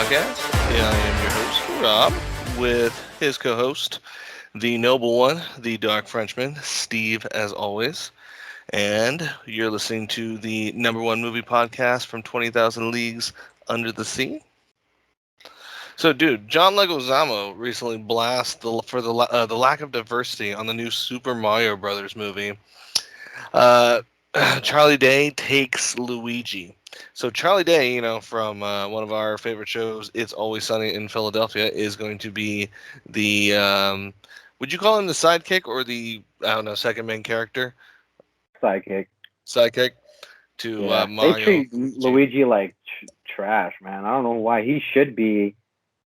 Podcast. I am your host, Rob, with his co host, the noble one, the dark Frenchman, Steve, as always. And you're listening to the number one movie podcast from 20,000 Leagues Under the Sea. So, dude, John Leguizamo recently for the lack of diversity on the new Super Mario Brothers movie. Uh, Charlie Day takes Luigi. So Charlie Day, from one of our favorite shows, It's Always Sunny in Philadelphia, is going to be the would you call him the sidekick or the I don't know second main character? Sidekick. Sidekick to Yeah, they Mario. treat Luigi like trash, man. I don't know why he should be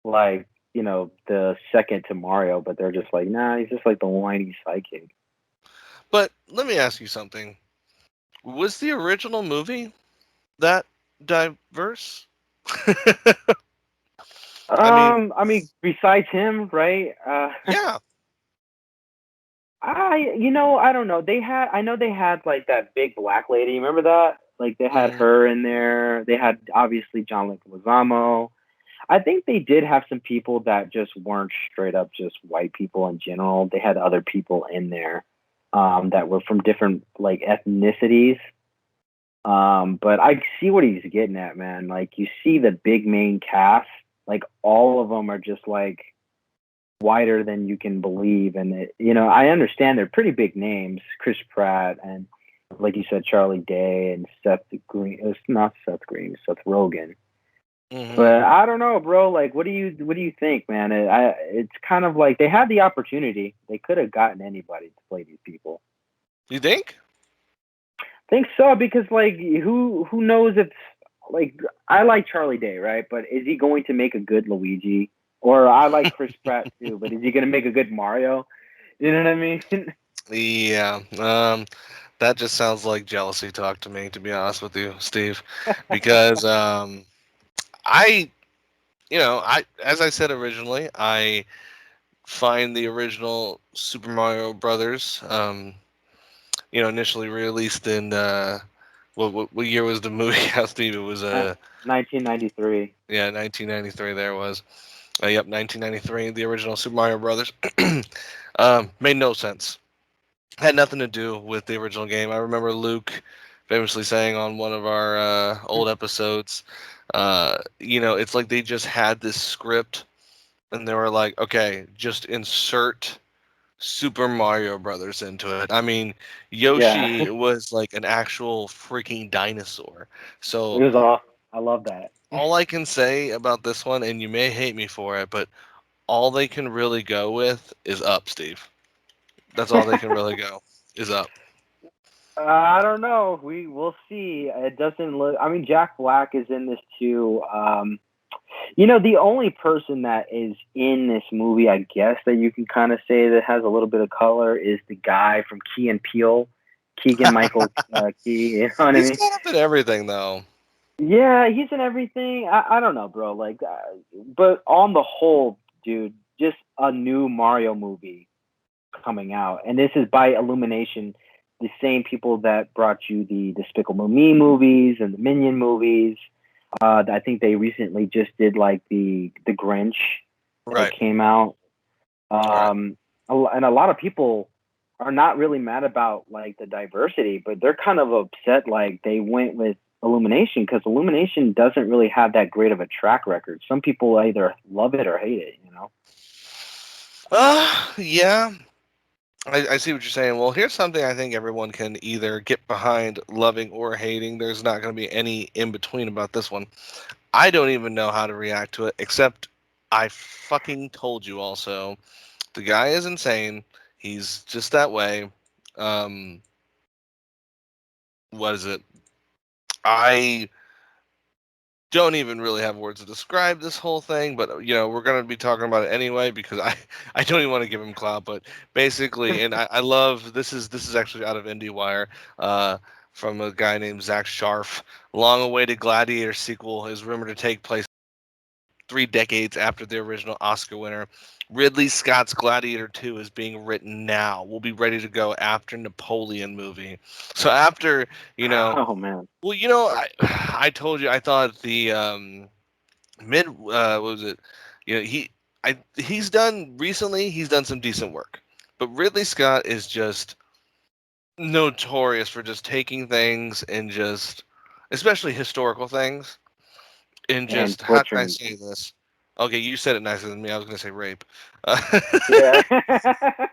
like the second to Mario, but they're just like, nah, he's just like the whiny sidekick. But let me ask you something: was the original movie that diverse? I mean, I mean, besides him, right? yeah. I don't know. I know they had like that big black lady. Remember that? Like they had Mhm. her in there. They had obviously John Leguizamo. I think they did have some people that just weren't straight up just white people in general. They had other people in there that were from different like ethnicities. But I see what he's getting at, man. Like you see the big main cast, like all of them are just like wider than you can believe, and I understand they're pretty big names, Chris Pratt and like you said, Charlie Day and Seth Green. It's not Seth Green, Seth Rogen. Mhm. But I don't know, bro. Like, what do you think, man? It's kind of like they had the opportunity. They could have gotten anybody to play these people. You think? Think so because like who knows if like I like Charlie Day, right? But is he going to make a good Luigi? Or I like Chris Pratt too, but is he going to make a good Mario? You know what I mean? Yeah. That just sounds like jealousy talk to me, to be honest with you, Steve. Because I, as I said originally, I find the original Super Mario Brothers, initially released in what year was the movie out, Steve? It was 1993. yeah, 1993. There was, yep, 1993. The original Super Mario Brothers made no sense. Had nothing to do with the original game. I remember Luke famously saying on one of our old episodes, it's like they just had this script and they were like, okay, just insert Super Mario Brothers into it. I mean, Yeah, Yoshi was like an actual freaking dinosaur. it So was awesome. I love that. all I can say about this one, and you may hate me for it, but all they can really go with is up, Steve. That's all they can really go is up. I don't know. We'll see. It doesn't look. I mean, Jack Black is in this too. The only person that is in this movie, I guess, that you can kind of say that has a little bit of color is the guy from Key and Peele, Keegan Michael Key. You know what I He's mean? caught up in everything, though. Yeah, he's in everything. I don't know, bro. Like, but on the whole, dude, just a new Mario movie coming out, and this is by Illumination, the same people that brought you the Despicable Me movies and the Minion movies. I think they recently just did like the Grinch that Right, came out. right. And a lot of people are not really mad about like the diversity, but they're kind of upset like they went with Illumination because Illumination doesn't really have that great of a track record. Some people either love it or hate it. Yeah, I see what you're saying. Well, here's something I think everyone can either get behind loving or hating. There's not going to be any in between about this one. I don't even know how to react to it, except I fucking told you also. The guy is insane. He's just that way. Um, what is it? I don't even really have words to describe this whole thing, but we're gonna be talking about it anyway because I I don't even want to give him clout, but basically, and I love this is actually out of IndieWire, uh, from a guy named Zach Sharf. Long-awaited Gladiator sequel is rumored to take place 3 decades after the original Oscar winner. Ridley Scott's Gladiator 2 is being written now. We'll be ready to go after Napoleon movie. So after, you know, Oh man. well, I told you I thought what was it? He's done recently. He's done some decent work, but Ridley Scott is just notorious for just taking things and just, especially historical things, and and just how can I butchering say them. this? Okay, you said it nicer than me. I was gonna say rape. Yeah. I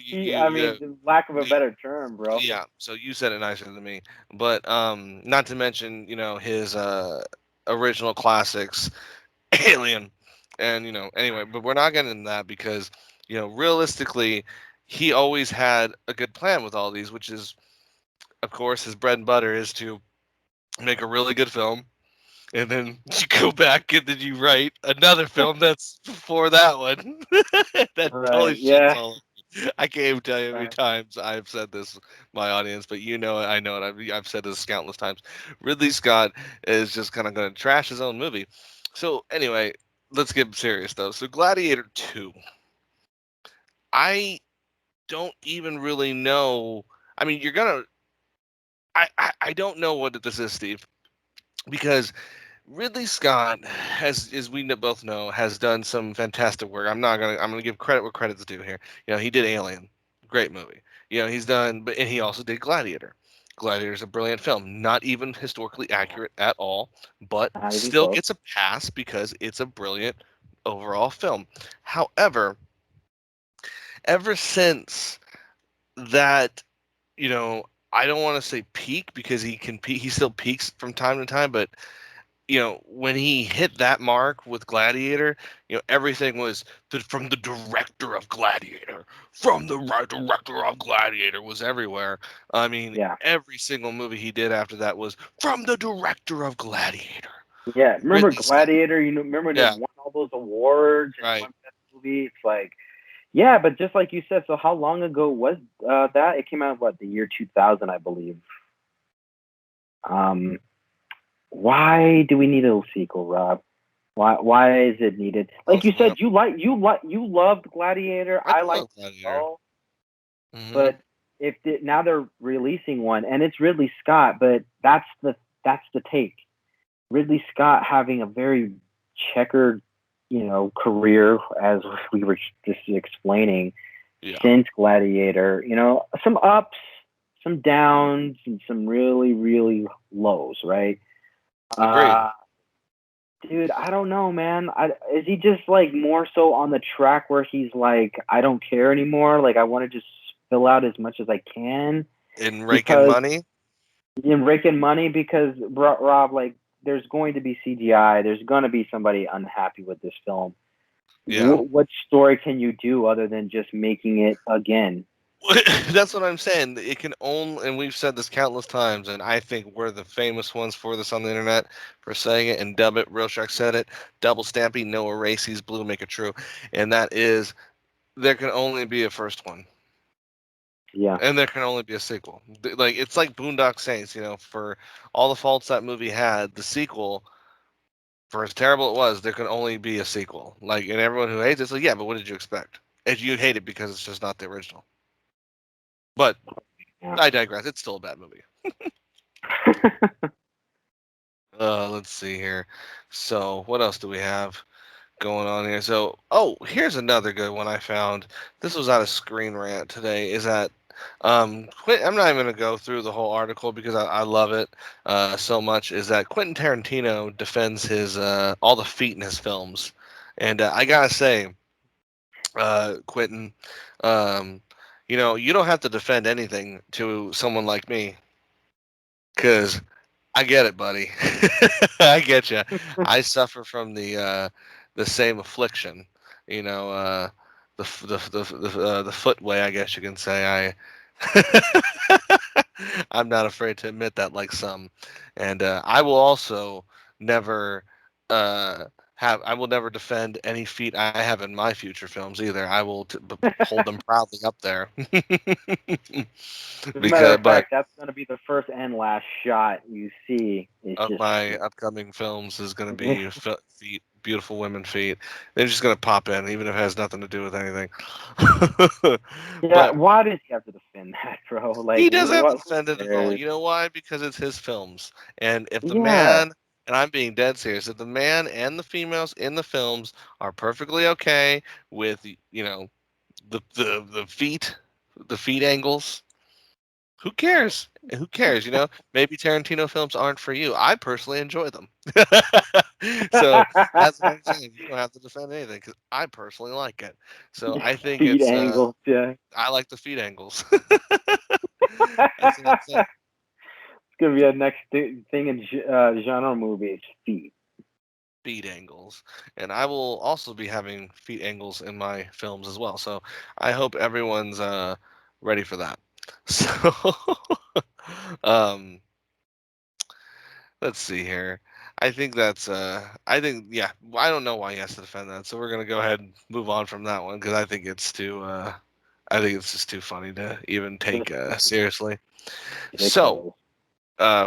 Yeah, mean, the lack of a better term, bro. yeah. So you said it nicer than me, but not to mention his original classics, Alien, and anyway. But we're not getting into that because realistically, he always had a good plan with all these, which is, of course, his bread and butter is to make a really good film, and then you go back and then you write another film that's before that one. That totally Right. shits Yeah. all. I can't even tell you how many Right. times I've said this, my audience, but I know it. I've said this countless times. Ridley Scott is just kind of going to trash his own movie. So anyway, let's get serious though. So Gladiator 2, I don't even really know. I mean, you're gonna. I don't know what this is, Steve, because Ridley Scott has, as we both know, has done some fantastic work. I'm gonna give credit where credit's due here. He did Alien, great movie. He's done, and he also did Gladiator. Gladiator is a brilliant film, not even historically accurate at all, but Not even still close. gets a pass because it's a brilliant overall film. However, ever since that, you know, I don't want to say peak because he can peak, he still peaks from time to time, but when he hit that mark with Gladiator, everything was from the director of Gladiator, from the right director of Gladiator was everywhere. I mean, Yeah. every single movie he did after that was from the director of Gladiator. Yeah. Remember Ridley Scott. Gladiator? Remember when it Yeah, won all those awards and right. won best movie? It's like, yeah, but just like you said, so how long ago was that? It came out what, the year 2000, I believe. Um, why do we need a sequel, Rob? Why is it needed? Like you Both of said, them. you loved Gladiator. I I do love liked it as Gladiator. well. Hmm. But now they're releasing one, and it's Ridley Scott, but that's the take. Ridley Scott having a very checkered, career, as we were just explaining, Yeah, since Gladiator. Some ups, some downs, and some really, really lows, right? agreed. Uh, dude, I don't know, man. Is he just like more so on the track where he's like, I don't care anymore. Like I want to just fill out as much as I can In raking because money. in raking money. Because Rob, like, there's going to be CGI. There's going to be somebody unhappy with this film. Yeah. What story can you do other than just making it again? That's what I'm saying. It can only, and we've said this countless times, and I think we're the famous ones for this on the internet for saying it and dub it. Real Shark said it. Double stampy, no erases, blue make it true, and that is there can only be a first one, Yeah, and there can only be a sequel. Like it's like Boondock Saints. For all the faults that movie had, the sequel, for as terrible it was, there can only be a sequel. Like, and everyone who hates it's like, yeah, but what did you expect? If you hate it because it's just not the original. But yeah. I digress. It's still a bad movie. Let's see here. So, what else do we have going on here? So, oh, here's another good one I found. This was out of Screen Rant today. Is that I'm not even gonna go through the whole article because I love it so much. Is that Quentin Tarantino defends his all the feet in his films, and I gotta say, Quentin, um, you don't have to defend anything to someone like me because I get it, buddy. I get you. I suffer from the same affliction. You know, the foot way, I guess you can say. I'm not afraid to admit that, like some, and I will also never uh, I will never defend any feat I have in my future films either. I will hold them proudly up there. As a matter because, of but fact, that's going to be the first and last shot you see. It's of just my upcoming films is going to be feet, beautiful women feet. They're just going to pop in, even if it has nothing to do with anything. yeah. But Why does he have to defend that, bro? Like, he doesn't have to what? Who defend it at all. cares? You know why? Because it's his films. And if the Yeah, man and I'm being dead serious, if the man and the females in the films are perfectly okay with, the feet angles, who cares? Who cares? Maybe Tarantino films aren't for you. I personally enjoy them. So that's what I'm saying. You don't have to defend anything because I personally like it. So I think Feet angles, yeah. I like the feet angles. That's what I'm It's saying. gonna be a next thing in genre movies. Feet. Feet angles. And I will also be having feet angles in my films as well. So I hope everyone's ready for that. So um let's see here. Yeah, I don't know why he has to defend that. So we're going to go ahead and move on from that one cuz I think it's just too funny to even take seriously. So, Ridiculous.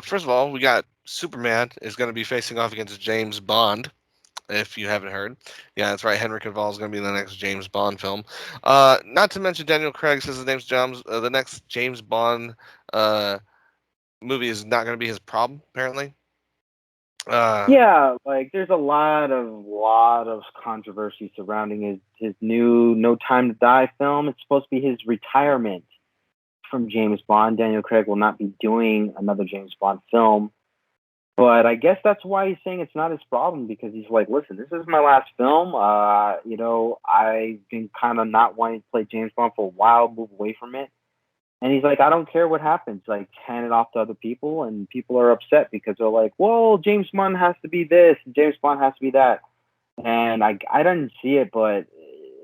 first of all, we got Superman is going to be facing off against James Bond. If you haven't heard, yeah, that's right. Henry Cavill is going to be in the next James Bond film. Not to mention Daniel Craig says the next James Bond uh, movie is not going to be his problem. Apparently, Yeah, like there's a lot of controversy surrounding his new No Time to Die film. It's supposed to be his retirement from James Bond. Daniel Craig will not be doing another James Bond film. But I guess that's why he's saying it's not his problem, because he's like, listen, this is my last film. I've been kind of not wanting to play James Bond for a while, move away from it. And he's like, I don't care what happens. Like, hand it off to other people, and people are upset because they're like, well, James Bond has to be this, and James Bond has to be that. And I didn't see it, but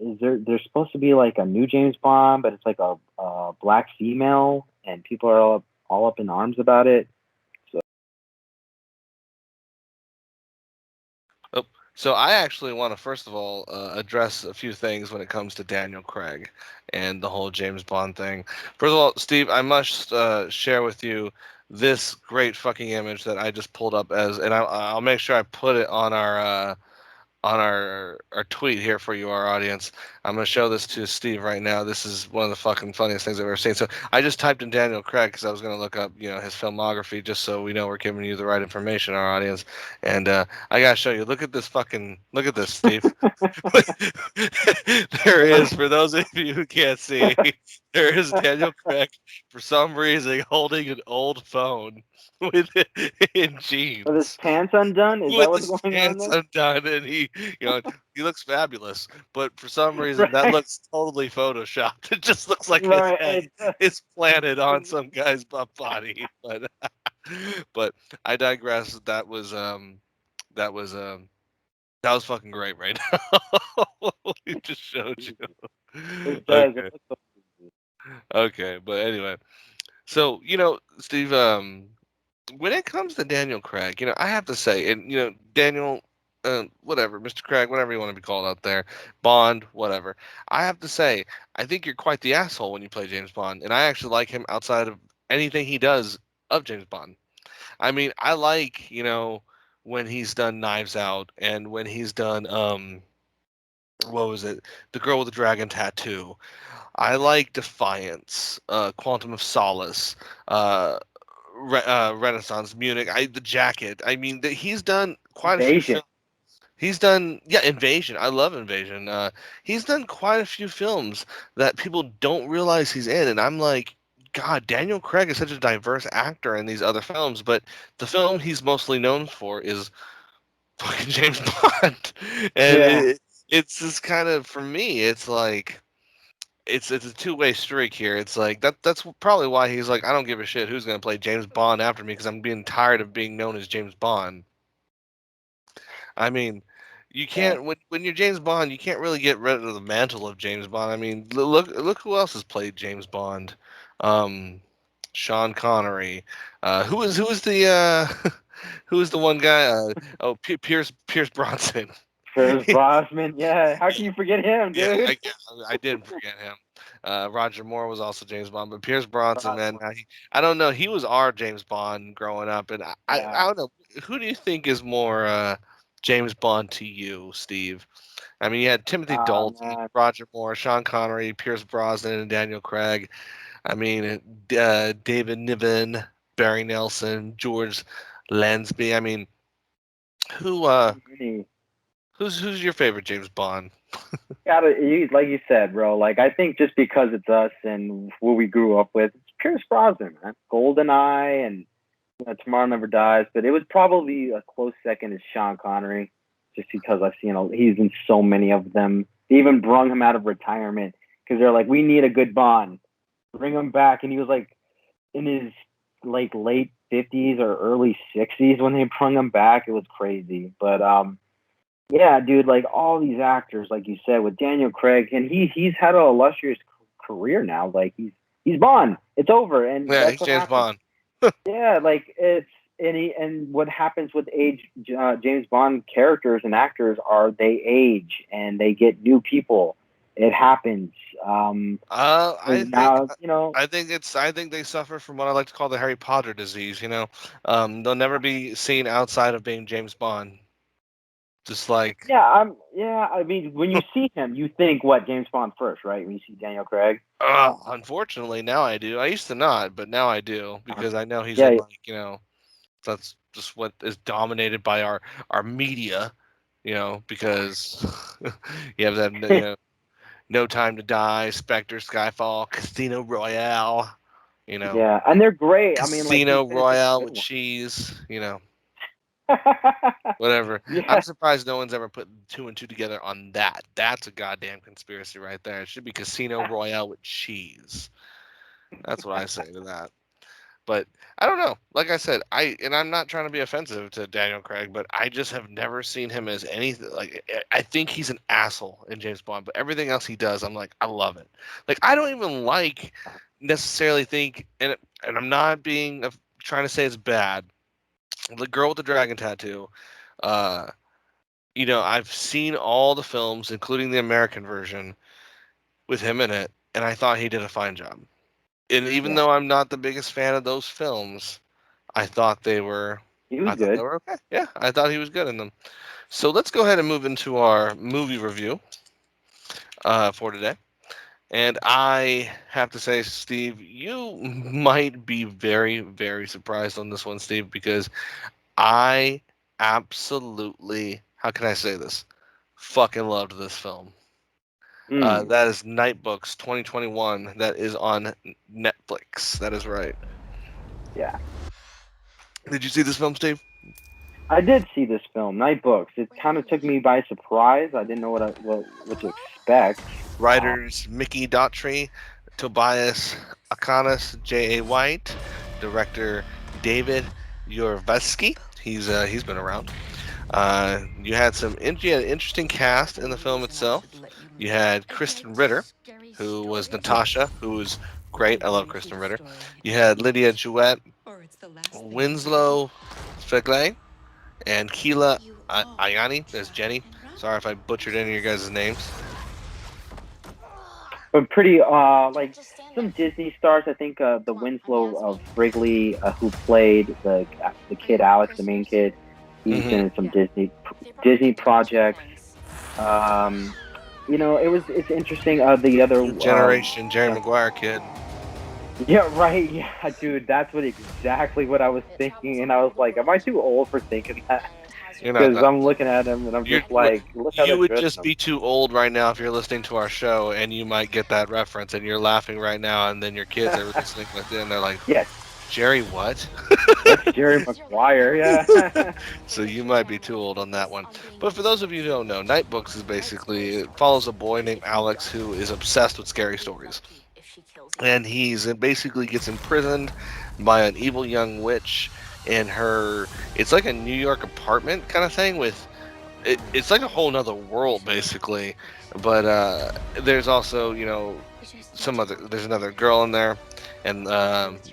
there's supposed to be like a new James Bond, but it's like a black female, and people are all up in arms about it. So oh, so I actually want to first of all address a few things when it comes to Daniel Craig and the whole James Bond thing. First of all, Steve, I must share with you this great fucking image that I just pulled up and I'll make sure I put it on our tweet here for you, our audience. I'm gonna show this to Steve right now. This is one of the fucking funniest things I've ever seen. So I just typed in Daniel Craig because I was gonna look up, his filmography, just so we know we're giving you the right information, our audience. And I gotta show you. Look at this, Steve. There is, for those of you who can't see, there is Daniel Craig for some reason holding an old phone with in with his jeans pants undone, is that with what's his going on pants there? undone, and he looks fabulous. But for some reason, that Right, looks totally photoshopped. It just looks like his right. head is planted on some guy's butt body. But but I digress. That was that was fucking great right now. He just showed you. It does. It Okay, looks like, okay. But anyway, so Steve, when it comes to Daniel Craig, I have to say, and Daniel, whatever, Mr. Craig, whatever you want to be called out there, Bond, whatever. I have to say, I think you're quite the asshole when you play James Bond, and I actually like him outside of anything he does of James Bond. I mean, I like, when he's done Knives Out and when he's done what was it? The Girl with the Dragon Tattoo. I like Defiance, Quantum of Solace, uh, Renaissance, Munich. The Jacket. I mean, he's done quite a few Invasion. films. He's done, yeah, Invasion. I love Invasion. He's done quite a few films that people don't realize he's in, and I'm like, God, Daniel Craig is such a diverse actor in these other films, but the film he's mostly known for is fucking James Bond, and Yeah. it's just kind of, for me, it's like it's a two-way streak here. It's like that's probably why he's like, I don't give a shit who's gonna play James Bond after me because I'm being tired of being known as James Bond. I mean, you Yeah. can't when you're James Bond, you can't really get rid of the mantle of James Bond. I mean, look who else has played James Bond. Um, Sean Connery. Who was the who was the one guy? Pierce Bronson. Pierce Brosnan. Yeah. How Yeah, can you forget him, yeah, dude? I didn't forget him. Roger Moore was also James Bond, but Pierce Bronson, man, Brosnan. I don't know. He was our James Bond growing up, and I Yeah. don't know. Who do you think is more James Bond to you, Steve? I mean, you had Timothy Oh Dalton, man. Roger Moore, Sean Connery, Pierce Brosnan, and Daniel Craig. I mean, David Niven, Barry Nelson, George Lansby. I mean, Who Any- who's your favorite James Bond? like you said, bro. Like I think just because it's us and who we grew up with, it's Pierce Brosnan, man. GoldenEye and Tomorrow Never Dies, but it was probably a close second is Sean Connery, just because I've seen he's in so many of them. They even brung him out of retirement because they're like, we need a good Bond, bring him back, and he was like in his like late 50s or early 60s when they brung him back. It was crazy, but yeah, dude, like all these actors, like you said, with Daniel Craig, and he's had an illustrious career now. Like he's Bond. It's over, and Yeah, that's he's what James happens. Bond. Yeah, like it's and what happens with James Bond characters and actors are they age and they get new people. It happens. I And think now I think they suffer from what I like to call the Harry Potter disease. They'll never be seen outside of being James Bond. Just like, yeah. I mean, when you see him, you think what James Bond first, right? When you see Daniel Craig. unfortunately, now I do. I used to not, but now I do Uh, because I know he's in yeah, like that's just what is dominated by our media. Because you have that No Time to Die, Spectre, Skyfall, Casino Royale. yeah, and they're great. I mean, like he Casino finishes Royale good with one. cheese. Whatever. I'm Yeah, surprised no one's ever put two and two together on that. That's a goddamn conspiracy right there. It should be Casino Royale with cheese. That's what I say to that. But I don't know. Like I said, I'm not trying to be offensive to Daniel Craig, but I just have never seen him as anything. Like I think he's an asshole in James Bond, but everything else he does, I'm like, I love it. Like I don't even necessarily think, and I'm not being trying to say it's bad. The girl with the dragon tattoo. Uh, I've seen all the films, including the American version, with him in it, and I thought he did a fine job. And even yeah, though I'm not the biggest fan of those films, I thought they were he was I thought they good. were okay. Yeah, I thought he was good in them. So let's go ahead and move into our movie review for today. And I have to say, Steve, you might be very, very surprised on this one, Steve, because I absolutely, how can I say this? Fucking loved this film. Mm, That is Night Books 2021. That is on Netflix. That is right. yeah. Did you see this film, Steve? I did see this film, Night Books. It kind of took me by surprise. I didn't know what to expect. Writers Mickey Daughtry, Tobias Akanis, J.A. White, director David Yorvesky. He's been around. You had an interesting cast in the film itself. You had Kristen Ritter, who was Natasha, who was great. I love Kristen Ritter. You had Lydia Jouet, Winslow Fegley, and Keela Ayani as Jenny. Sorry if I butchered any of your guys' names. But pretty like some Disney stars. I think the Winslow of Wrigley, who played the kid Alex, the main kid. He's Hmm. been in some Disney projects. Um, it's interesting. The other New generation Jerry uh, Maguire kid. yeah, right, yeah, dude, that's exactly what I was thinking, and I was like, am I too old for thinking that? You're not Because that. I'm looking at him and I'm You're just like, look how you they're would dressing just him. be too old right now if you're listening to our show, and you might get that reference, and you're laughing right now, and then your kids are listening with it, and they're like, Yes, Jerry, what? that's Jerry Maguire. Yeah. So you might be too old on that one. But for those of you who don't know, Night Books is basically it follows a boy named Alex who is obsessed with scary stories, and he's basically gets imprisoned by an evil young witch in her. It's like a New York apartment kind of thing with it's like a whole nother world basically, but there's also there's another girl in there, and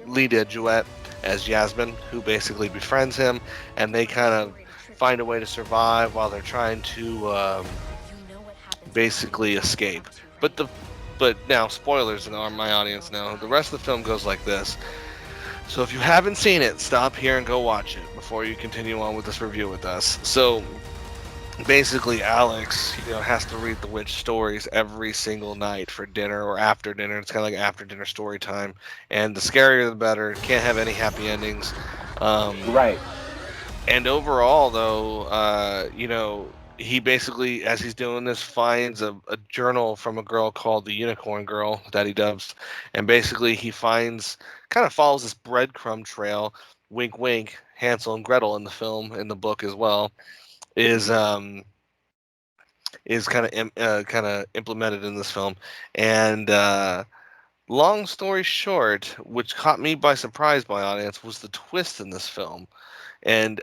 Lydia Jouet as Yasmin, who basically befriends him, and they kind of find a way to survive while they're trying to basically escape. But now spoilers on my audience now. The rest of the film goes like this. So if you haven't seen it, stop here and go watch it before you continue on with this review with us. So basically Alex, has to read the witch stories every single night for dinner or after dinner. It's kind of like after dinner story time, and the scarier the better. Can't have any happy endings. Um, Right. And overall, though, he basically, as he's doing this, finds a journal from a girl called the Unicorn Girl that he dubs, and basically he finds, kind of follows this breadcrumb trail. Wink, wink. Hansel and Gretel in the film, in the book as well, is kind of implemented in this film, and long story short, which caught me by surprise, my audience, was the twist in this film, and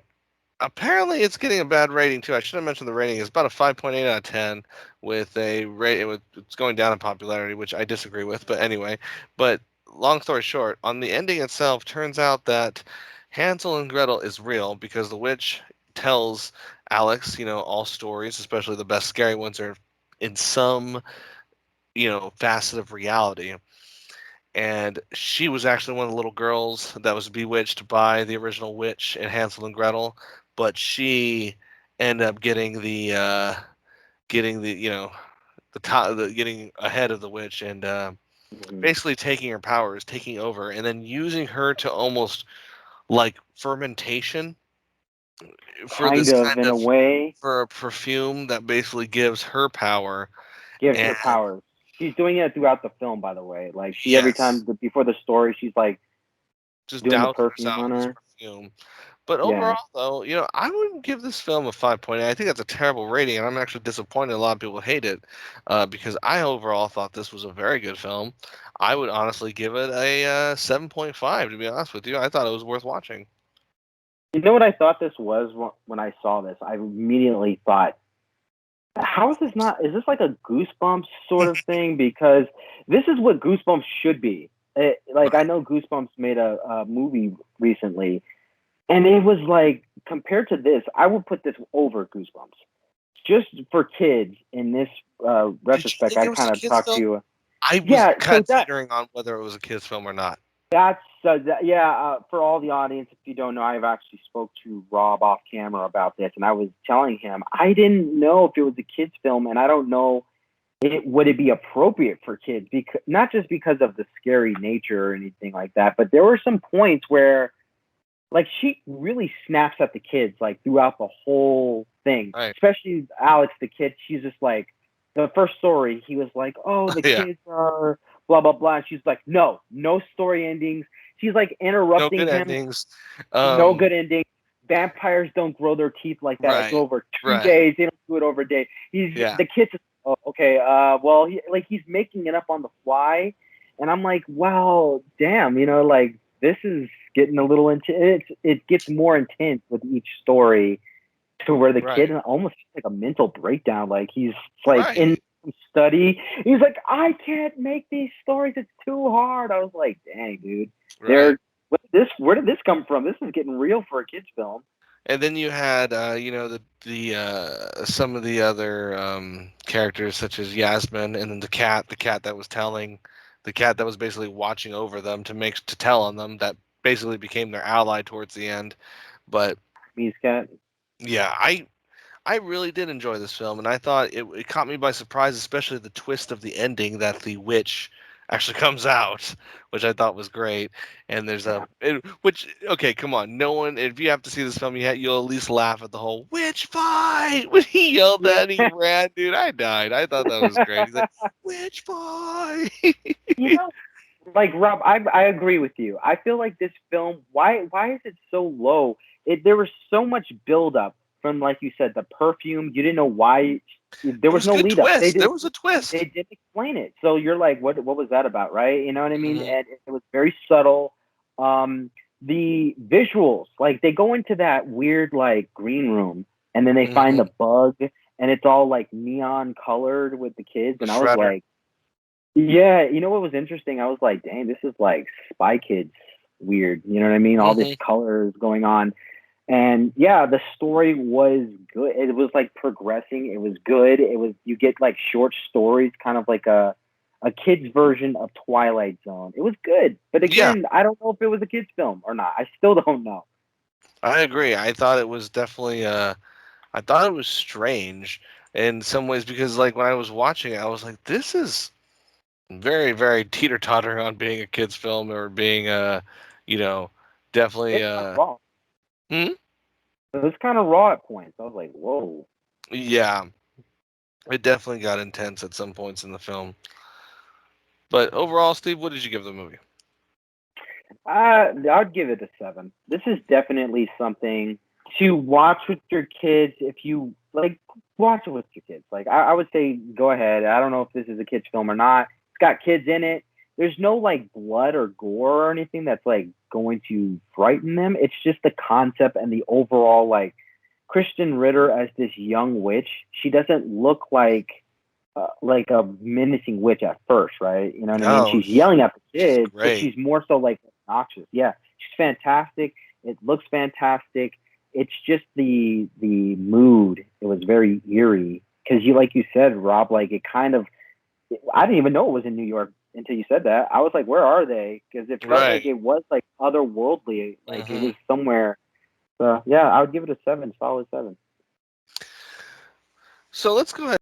apparently, it's getting a bad rating too. I should have mentioned the rating. It's about a 5.8 out of 10, with a rate. It's going down in popularity, which I disagree with. But anyway, but long story short, on the ending itself, turns out that Hansel and Gretel is real because the witch tells Alex, all stories, especially the best scary ones, are in some, facet of reality. And she was actually one of the little girls that was bewitched by the original witch in Hansel and Gretel, but she ended up getting the the top getting ahead of the witch, and Mhm. basically taking her powers, taking over, and then using her to almost like fermentation for Kind this of, kind in a of way, for a perfume that basically gives her power. gives And her powers. She's doing it throughout the film, by the way. Like she every yes, time before the story, she's like just doing the dousing perfume herself on in this her. perfume. But Yeah. overall, though, I wouldn't give this film a 5.8. I think that's a terrible rating, and I'm actually disappointed a lot of people hate it, because I overall thought this was a very good film. I would honestly give it a 7.5, to be honest with you. I thought it was worth watching. You know what I thought this was when I saw this? I immediately thought, how is this not? Is this like a Goosebumps sort of thing? Because this is what Goosebumps should be. Like I Right. know Goosebumps made a movie recently, and it was like compared to this, I would put this over Goosebumps. Just for kids in this Did you retrospect, think I it was a kind of kids' talked to film? you. I was Yeah, kind so of teetering on whether it was a kids' film or not. for all the audience, if you don't know, I've actually spoke to Rob off camera about this, and I was telling him I didn't know if it was a kids film, and I don't know would it be appropriate for kids, because not just because of the scary nature or anything like that, but there were some points where like she really snaps at the kids like throughout the whole thing, Right. especially Alex the kid. She's just like, the first story he was like, oh, the Yeah. kids are blah blah blah, and she's like, no story endings. She's like No interrupting good him. endings. No Um, good ending. Vampires don't grow their teeth like that. It's right. over two Right. days. They don't do it over a day. Yeah. The kid's just, oh, okay. Well, he's making it up on the fly, and I'm like, wow, damn. Like this is getting a little intense. It gets more intense with each story, to where the kid Right. almost like a mental breakdown. Like he's like in Right. study. He's like, I can't make these stories. It's too hard. I was like, dang, dude. Right. They're where did this come from? This is getting real for a kids film. And then you had, the some of the other characters, such as Yasmin, and then the cat that was telling, the cat that was basically watching over them to tell on them, that basically became their ally towards the end. But Me's cat. yeah, I really did enjoy this film, and I thought it caught me by surprise, especially the twist of the ending that the witch actually comes out, which I thought was great. And there's Yeah. which, okay, come on, no one, if you have to see this film, you'll at least laugh at the whole witch fight when he yelled Yeah. that and he ran, dude. I died. I thought that was great. He's like, witch fight. you know, like Rob, I agree with you. I feel like this film, why is it so low? There was so much build up from, like you said, the perfume. You didn't know why. There There was was a no good lead up. twist. There was a They twist. didn't explain it, so you're like, what was that about, right? You know what I mean? Hmm. And it was very subtle. Um, the visuals, like they go into that weird like green room, and then they find Hmm. the bug, and it's all like neon colored with the kids, The and I was shredder. like, yeah, you know what was interesting? I was like, dang, this is like Spy Kids weird. You know what I mean? All this Hmm. colors going on. And yeah, the story was good. It was like progressing. It was good. It was, you get like short stories, kind of like a kid's version of Twilight Zone. It was good. But Yeah. again, I don't know if it was a kid's film or not. I still don't know. I agree. I thought it was definitely I thought it was strange in some ways because like when I was watching it, I was like, this is very, very teeter tottering on being a kids film or being you know, definitely It's not wrong. hmm? It was kind of raw at points. I was like, whoa. Yeah, it definitely got intense at some points in the film. But overall, Steve, what did you give the movie? I'd give it a 7. This is definitely something to watch with your kids. If you like, watch it with your kids. Like, I would say, go ahead. I don't know if this is a kids film or not. It's got kids in it. There's no like blood or gore or anything that's like going to frighten them. It's just the concept and the overall like Kristen Ritter as this young witch. She doesn't look like a menacing witch at first, right? You know what I mean? She's yelling at the kids, but she's more so like obnoxious. Yeah, she's fantastic. It looks fantastic. It's just the mood. It was very eerie because like you said, Rob, like it kind of. I didn't even know it was in New York until you said that. I was like, where are they? Because it felt like it was like otherworldly. Like it was somewhere. So yeah, I would give it a 7, solid 7. So let's go ahead.